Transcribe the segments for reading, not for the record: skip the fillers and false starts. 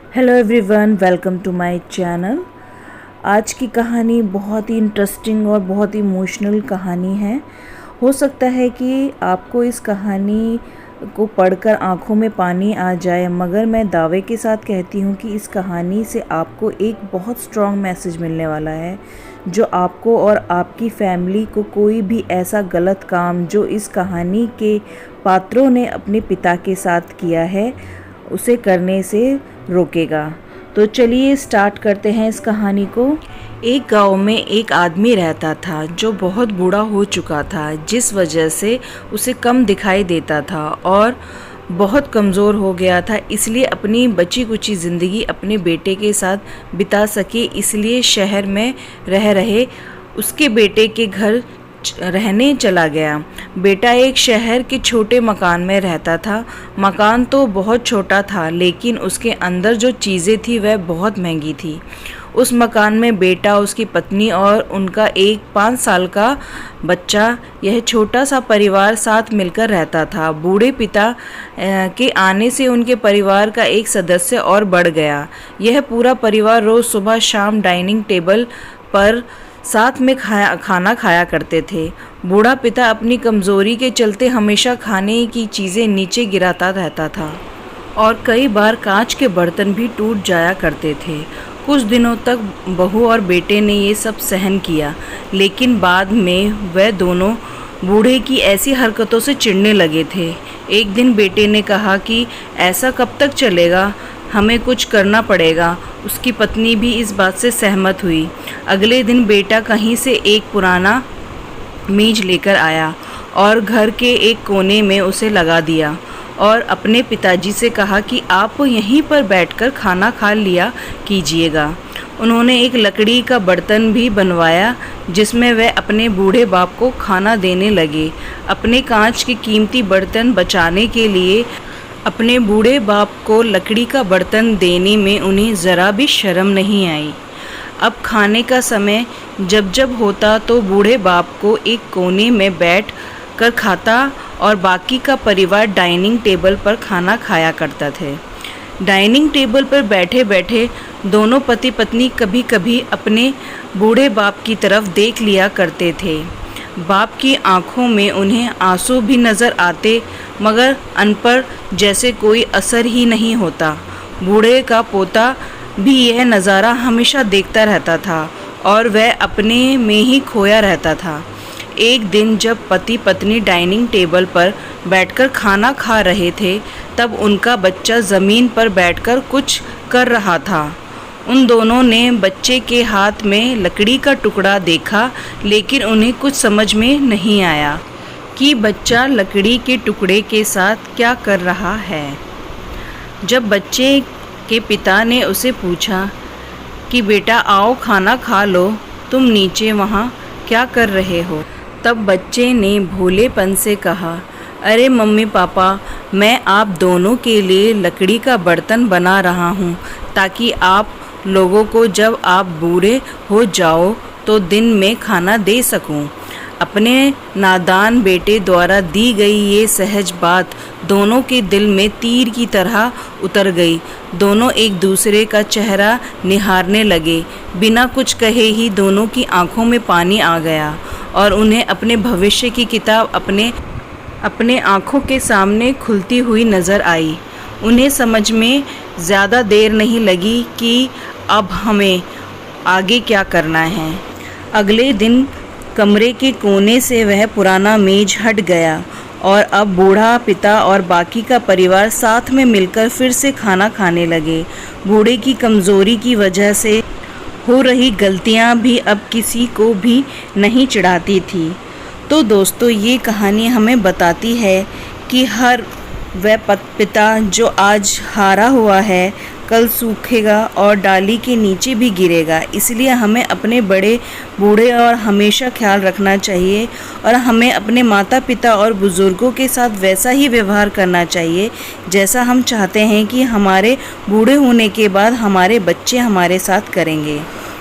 Hello everyone, welcome to my channel. आज की कहानी बहुत ही इंटरेस्टिंग और बहुत ही इमोशनल कहानी है। हो सकता है कि आपको इस कहानी को पढ़कर आंखों में पानी आ जाए, मगर मैं दावे के साथ कहती हूँ कि इस कहानी से आपको एक बहुत स्ट्रॉन्ग मैसेज मिलने वाला है, जो आपको और आपकी फैमिली को कोई भी ऐसा गलत काम जो इस कहानी के पात्रों ने अपने पिता के साथ किया है उसे करने से रोकेगा। तो चलिए स्टार्ट करते हैं इस कहानी को। एक गांव में एक आदमी रहता था जो बहुत बूढ़ा हो चुका था, जिस वजह से उसे कम दिखाई देता था और बहुत कमज़ोर हो गया था। इसलिए अपनी बची कुची ज़िंदगी अपने बेटे के साथ बिता सके, इसलिए शहर में रह रहे उसके बेटे के घर रहने चला गया। बेटा एक शहर के छोटे मकान में रहता था। मकान तो बहुत छोटा था, लेकिन उसके अंदर जो चीज़ें थी वह बहुत महंगी थी। उस मकान में बेटा, उसकी पत्नी और उनका एक 5 साल का बच्चा, यह छोटा सा परिवार साथ मिलकर रहता था। बूढ़े पिता के आने से उनके परिवार का एक सदस्य और बढ़ गया। यह पूरा परिवार रोज़ सुबह शाम डाइनिंग टेबल पर साथ में खाना खाया करते थे। बूढ़ा पिता अपनी कमज़ोरी के चलते हमेशा खाने की चीज़ें नीचे गिराता रहता था और कई बार कांच के बर्तन भी टूट जाया करते थे। कुछ दिनों तक बहू और बेटे ने ये सब सहन किया, लेकिन बाद में वह दोनों बूढ़े की ऐसी हरकतों से चिढ़ने लगे थे। एक दिन बेटे ने कहा कि ऐसा कब तक चलेगा, हमें कुछ करना पड़ेगा। उसकी पत्नी भी इस बात से सहमत हुई। अगले दिन बेटा कहीं से एक पुराना मेज लेकर आया और घर के एक कोने में उसे लगा दिया और अपने पिताजी से कहा कि आप यहीं पर बैठकर खाना खा लिया कीजिएगा। उन्होंने एक लकड़ी का बर्तन भी बनवाया जिसमें वह अपने बूढ़े बाप को खाना देने लगे। अपने कांच के कीमती बर्तन बचाने के लिए अपने बूढ़े बाप को लकड़ी का बर्तन देने में उन्हें ज़रा भी शर्म नहीं आई। अब खाने का समय जब जब होता तो बूढ़े बाप को एक कोने में बैठ कर खाता और बाकी का परिवार डाइनिंग टेबल पर खाना खाया करता थे। डाइनिंग टेबल पर बैठे बैठे दोनों पति पत्नी कभी कभी अपने बूढ़े बाप की तरफ देख लिया करते थे। बाप की आंखों में उन्हें आंसू भी नज़र आते, मगर उन पर जैसे कोई असर ही नहीं होता। बूढ़े का पोता भी यह नज़ारा हमेशा देखता रहता था और वह अपने में ही खोया रहता था। एक दिन जब पति पत्नी डाइनिंग टेबल पर बैठकर खाना खा रहे थे, तब उनका बच्चा ज़मीन पर बैठकर कुछ कर रहा था। उन दोनों ने बच्चे के हाथ में लकड़ी का टुकड़ा देखा, लेकिन उन्हें कुछ समझ में नहीं आया कि बच्चा लकड़ी के टुकड़े के साथ क्या कर रहा है। जब बच्चे के पिता ने उसे पूछा कि बेटा आओ खाना खा लो, तुम नीचे वहाँ क्या कर रहे हो, तब बच्चे ने भोलेपन से कहा, अरे मम्मी पापा, मैं आप दोनों के लिए लकड़ी का बर्तन बना रहा हूँ ताकि आप लोगों को जब आप बूढ़े हो जाओ तो दिन में खाना दे सकूं। अपने नादान बेटे द्वारा दी गई ये सहज बात दोनों के दिल में तीर की तरह उतर गई। दोनों एक दूसरे का चेहरा निहारने लगे। बिना कुछ कहे ही दोनों की आंखों में पानी आ गया और उन्हें अपने भविष्य की किताब अपने आंखों के सामने खुलती हुई नज़र आई। उन्हें समझ में ज़्यादा देर नहीं लगी कि अब हमें आगे क्या करना है। अगले दिन कमरे के कोने से वह पुराना मेज हट गया और अब बूढ़ा पिता और बाकी का परिवार साथ में मिलकर फिर से खाना खाने लगे। बूढ़े की कमज़ोरी की वजह से हो रही गलतियां भी अब किसी को भी नहीं चिढ़ाती थी। तो दोस्तों, ये कहानी हमें बताती है कि हर वह पिता जो आज हारा हुआ है कल सूखेगा और डाली के नीचे भी गिरेगा। इसलिए हमें अपने बड़े बूढ़े और हमेशा ख्याल रखना चाहिए और हमें अपने माता पिता और बुज़ुर्गों के साथ वैसा ही व्यवहार करना चाहिए जैसा हम चाहते हैं कि हमारे बूढ़े होने के बाद हमारे बच्चे हमारे साथ करेंगे।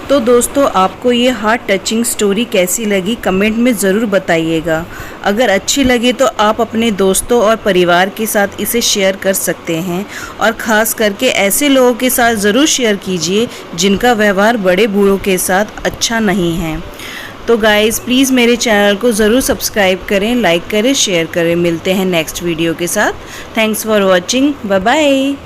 तो दोस्तों, आपको ये हार्ट टचिंग स्टोरी कैसी लगी कमेंट में ज़रूर बताइएगा। अगर अच्छी लगे तो आप अपने दोस्तों और परिवार के साथ इसे शेयर कर सकते हैं, और ख़ास करके ऐसे लोगों के साथ ज़रूर शेयर कीजिए जिनका व्यवहार बड़े बूढ़ों के साथ अच्छा नहीं है। तो गाइज़, प्लीज़ मेरे चैनल को ज़रूर सब्सक्राइब करें, लाइक करें, शेयर करें। मिलते हैं नेक्स्ट वीडियो के साथ। Thanks for watching. Bye bye.